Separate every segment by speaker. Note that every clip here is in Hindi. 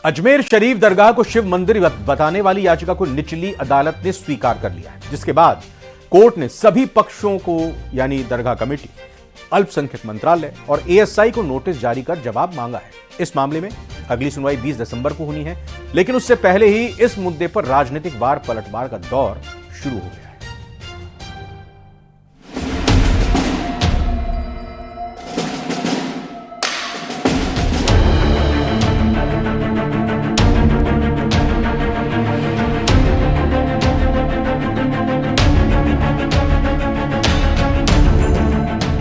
Speaker 1: अजमेर शरीफ दरगाह को शिव मंदिर बताने वाली याचिका को निचली अदालत ने स्वीकार कर लिया है, जिसके बाद कोर्ट ने सभी पक्षों को यानी दरगाह कमेटी, अल्पसंख्यक मंत्रालय और एएसआई को नोटिस जारी कर जवाब मांगा है। इस मामले में अगली सुनवाई 20 दिसंबर को होनी है, लेकिन उससे पहले ही इस मुद्दे पर राजनीतिक वार पलटवार का दौर शुरू हो गया है।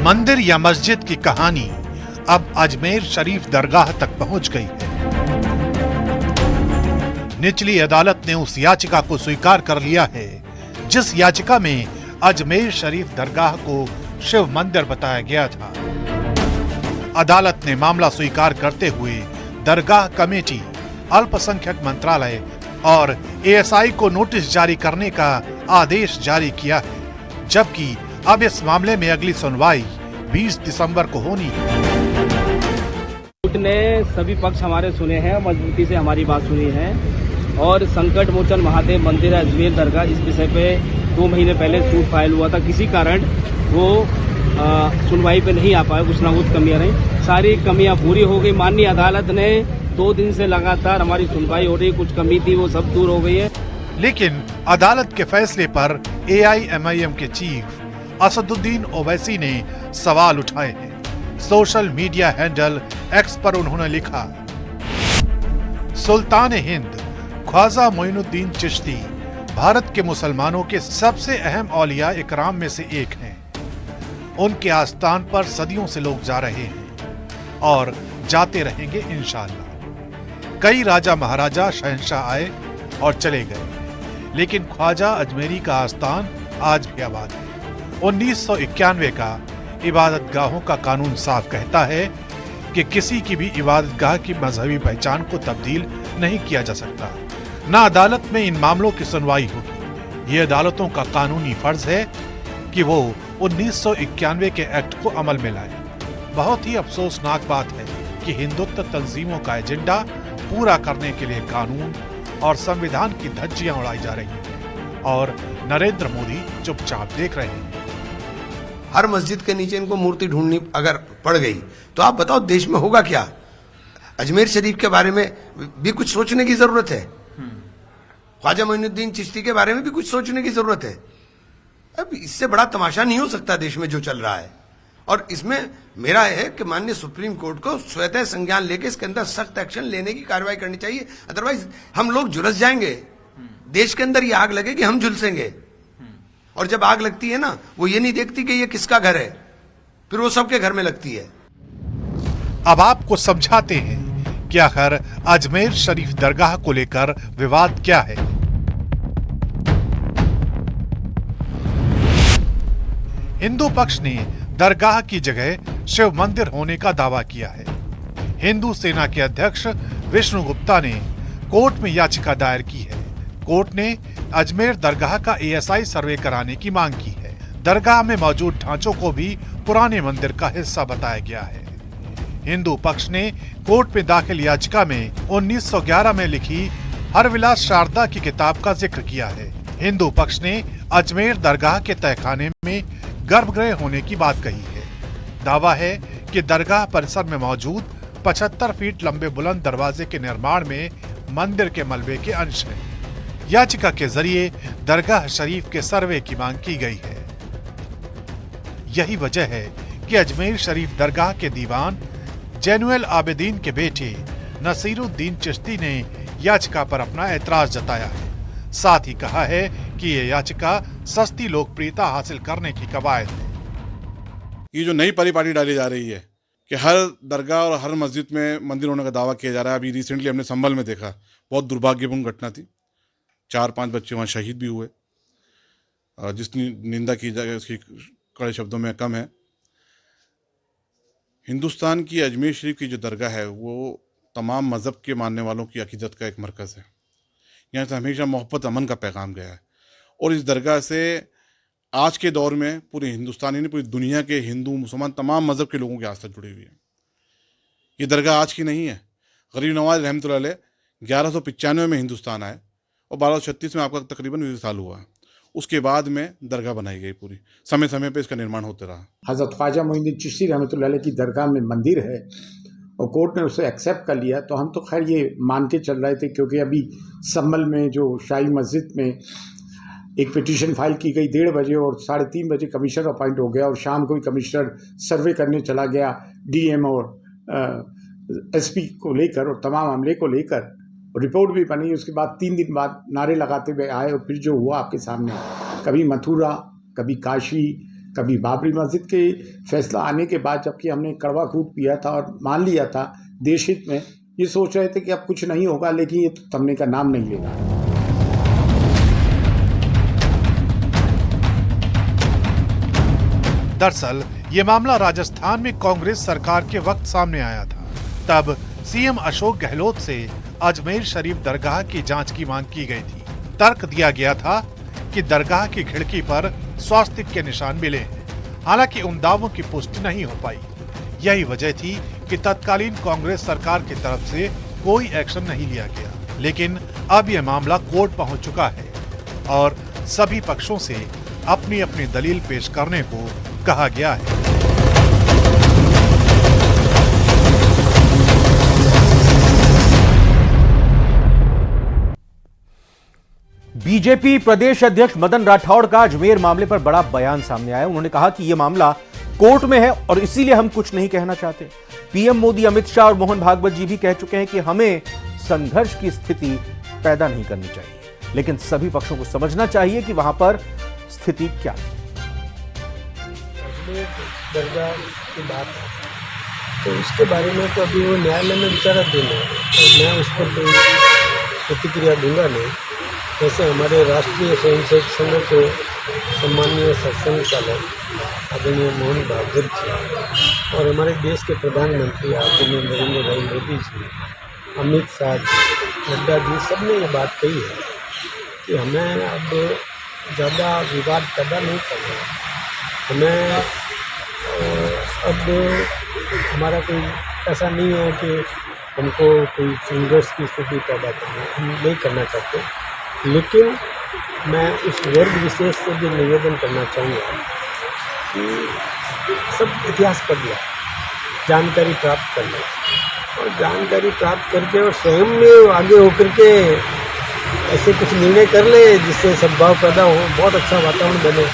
Speaker 2: मंदिर या मस्जिद की कहानी अब अजमेर शरीफ दरगाह तक पहुंच गई है। निचली अदालत ने उस याचिका को स्वीकार कर लिया है जिस याचिका में अजमेर शरीफ दरगाह को शिव मंदिर बताया गया था। अदालत ने मामला स्वीकार करते हुए दरगाह कमेटी, अल्पसंख्यक मंत्रालय और एएसआई को नोटिस जारी करने का आदेश जारी किया है, जबकि अब इस मामले में अगली सुनवाई 20 दिसंबर को होनी है।
Speaker 3: कोर्ट ने सभी पक्ष हमारे सुने हैं, मजबूती से हमारी बात सुनी है और संकट मोचन महादेव मंदिर अजमेर दरगाह इस विषय पे 2 महीने पहले सूट फाइल हुआ था। किसी कारण वो सुनवाई पे नहीं आ पाए, कुछ ना कुछ कमियां रही, सारी कमियां पूरी हो गई। माननीय अदालत ने 2 दिन से लगातार हमारी सुनवाई हो रही, कुछ कमी थी वो सब दूर हो गई है।
Speaker 2: लेकिन अदालत के फैसले पर एआईएमआईएम के चीफ असदुद्दीन ओवैसी ने सवाल उठाए हैं। सोशल मीडिया हैंडल एक्स पर उन्होंने लिखा, सुल्तान हिंद ख्वाजा मोइनुद्दीन चिश्ती भारत के मुसलमानों के सबसे अहम औलिया इकराम में से एक हैं। उनके आस्थान पर सदियों से लोग जा रहे हैं और जाते रहेंगे इंशाअल्लाह। कई राजा महाराजा शहंशाह आए और चले गए, लेकिन ख्वाजा अजमेरी का आस्थान आज भी आबाद है। 1991 का इबादत गाहों का कानून साफ कहता है कि किसी की भी इबादत गाह की मजहबी पहचान को तब्दील नहीं किया जा सकता। ना अदालत में इन मामलों की सुनवाई होगी। ये अदालतों का कानूनी फर्ज है कि वो 1991 के एक्ट को अमल में लाए। बहुत ही अफसोसनाक बात है कि हिंदुत्व तंजीमों का एजेंडा पूरा करने के लिए कानून और संविधान की धज्जियां उड़ाई जा रही हैं और नरेंद्र मोदी चुपचाप देख रहे हैं।
Speaker 4: हर मस्जिद के नीचे इनको मूर्ति ढूंढनी अगर पड़ गई तो आप बताओ देश में होगा क्या। अजमेर शरीफ के बारे में भी कुछ सोचने की जरूरत है, ख्वाजा मोइनुद्दीन चिश्ती के बारे में भी कुछ सोचने की जरूरत है। अब इससे बड़ा तमाशा नहीं हो सकता देश में जो चल रहा है। और इसमें मेरा है कि माननीय सुप्रीम कोर्ट को स्वतः संज्ञान लेके इसके अंदर सख्त एक्शन लेने की कार्रवाई करनी चाहिए। अदरवाइज हम लोग झुलस जाएंगे, देश के अंदर ये आग लगेगी, हम झुलसेंगे। और जब आग लगती है ना, वो ये नहीं देखती कि ये किसका घर है, फिर वो सबके घर में लगती है।
Speaker 2: अब आपको समझाते हैं कि आखिर अजमेर शरीफ दरगाह को लेकर विवाद क्या है। हिंदू पक्ष ने दरगाह की जगह शिव मंदिर होने का दावा किया है। हिंदू सेना के अध्यक्ष विष्णु गुप्ता ने कोर्ट में याचिका दायर की है। कोर्ट ने अजमेर दरगाह का एएसआई सर्वे कराने की मांग की है। दरगाह में मौजूद ढांचों को भी पुराने मंदिर का हिस्सा बताया गया है। हिंदू पक्ष ने कोर्ट में दाखिल याचिका में 1911 में लिखी हरविलास शारदा की किताब का जिक्र किया है। हिंदू पक्ष ने अजमेर दरगाह के तहखाने में गर्भगृह होने की बात कही है। दावा है कि दरगाह परिसर में मौजूद 75 फीट लंबे बुलंद दरवाजे के निर्माण में मंदिर के मलबे के अंश हैं। याचिका के जरिए दरगाह शरीफ के सर्वे की मांग की गई है। यही वजह है कि अजमेर शरीफ दरगाह के दीवान जैनुल आबिदीन के बेटे नसीरुद्दीन चिश्ती ने याचिका पर अपना एतराज जताया है। साथ ही कहा है कि ये याचिका सस्ती लोकप्रियता हासिल करने की कवायद है।
Speaker 5: ये जो नई परिपाटी डाली जा रही है कि हर दरगाह और हर मस्जिद में मंदिर होने का दावा किया जा रहा है। अभी रिसेंटली हमने संभल में देखा, बहुत दुर्भाग्यपूर्ण घटना थी। 4-5 बच्चे वहाँ शहीद भी हुए। जिसकी निंदा की जाए उसकी कड़े शब्दों में कम है। हिंदुस्तान की अजमेर शरीफ की जो दरगाह है वो तमाम मज़हब के मानने वालों की अकीदत का एक मरकज़ है। यहाँ से हमेशा मोहब्बत अमन का पैगाम गया है और इस दरगाह से आज के दौर में पूरे हिंदुस्तान यानी पूरी दुनिया के हिंदू मुसलमान तमाम मज़हब के लोगों की आस्था जुड़ी हुई है। ये दरगाह आज की नहीं है। गरीब नवाज रहमतुल्लाह अलैह 1195 में हिंदुस्तान आए और 1236 में आपका तकरीबन 20 साल हुआ। उसके बाद में दरगाह बनाई गई पूरी, समय समय पे इसका निर्माण होता रहा।
Speaker 6: हज़रत ख्वाजा मोइनुद्दीन चिश्ती रहमतुल्लाह अलैह की दरगाह में मंदिर है और कोर्ट ने उसे एक्सेप्ट कर लिया, तो हम तो खैर ये मान के चल रहे थे, क्योंकि अभी सम्मल में जो शाही मस्जिद में एक पिटीशन फाइल की गई 1:30 बजे और 3:30 बजे कमिश्नर अपॉइंट हो गया और शाम को ही कमिश्नर सर्वे करने चला गया डीएम और एसपी को लेकर और तमाम अमले को लेकर, रिपोर्ट भी बनी। उसके बाद 3 दिन बाद नारे लगाते हुए आए और फिर जो हुआ आपके सामने, कभी मथुरा, कभी काशी, कभी बाबरी मस्जिद के फैसला आने के बाद, जबकि हमने कड़वा खूब पिया था और मान लिया था देश हित में, ये सोच रहे थे कि अब कुछ नहीं होगा, लेकिन ये तो थमने का नाम नहीं लेगा।
Speaker 2: दरअसल ये मामला राजस्थान में कांग्रेस सरकार के वक्त सामने आया था। तब सीएम अशोक गहलोत से अजमेर शरीफ दरगाह की जांच की मांग की गई थी। तर्क दिया गया था कि दरगाह की खिड़की पर स्वास्तिक के निशान मिले हैं, हालांकि उन दावों की पुष्टि नहीं हो पाई। यही वजह थी कि तत्कालीन कांग्रेस सरकार की तरफ से कोई एक्शन नहीं लिया गया। लेकिन अब यह मामला कोर्ट पहुंच चुका है और सभी पक्षों से अपनी अपनी दलील पेश करने को कहा गया है।
Speaker 1: बीजेपी प्रदेश अध्यक्ष मदन राठौड़ का अजमेर मामले पर बड़ा बयान सामने आया। उन्होंने कहा कि यह मामला कोर्ट में है और इसीलिए हम कुछ नहीं कहना चाहते। पीएम मोदी, अमित शाह और मोहन भागवत जी भी कह चुके हैं कि हमें संघर्ष की स्थिति पैदा नहीं करनी चाहिए, लेकिन सभी पक्षों को समझना चाहिए कि वहां पर स्थिति क्या है।
Speaker 7: दरगाह की बात है तो उसके बारे में तो अभी वो न्यायालय में विचाराधीन है और मैं उस पर कोई प्रतिक्रिया दूंगा नहीं। जैसे हमारे राष्ट्रीय स्वयंसेवक संघ के सम्मानीय सत्संग चालक आदरणीय मोहन भागवत जी और हमारे देश के प्रधानमंत्री आदरणीय नरेंद्र भाई मोदी जी, अमित शाह जी, नड्डा जी, सब ने ये बात कही है कि हमें अब ज़्यादा विवाद पैदा नहीं करना है। हमें अब हमारा कोई ऐसा नहीं है कि हमको कोई संघर्ष की स्थिति पैदा करनी है, हम नहीं करना चाहते। लेकिन मैं उस वर्ग विशेष से भी निवेदन करना चाहूँगा कि सब इतिहास पढ़ लें, जानकारी प्राप्त कर लें और जानकारी प्राप्त करके और स्वयं में आगे होकर के ऐसे कुछ निर्णय कर ले जिससे सद्भाव पैदा हो, बहुत अच्छा वातावरण बने।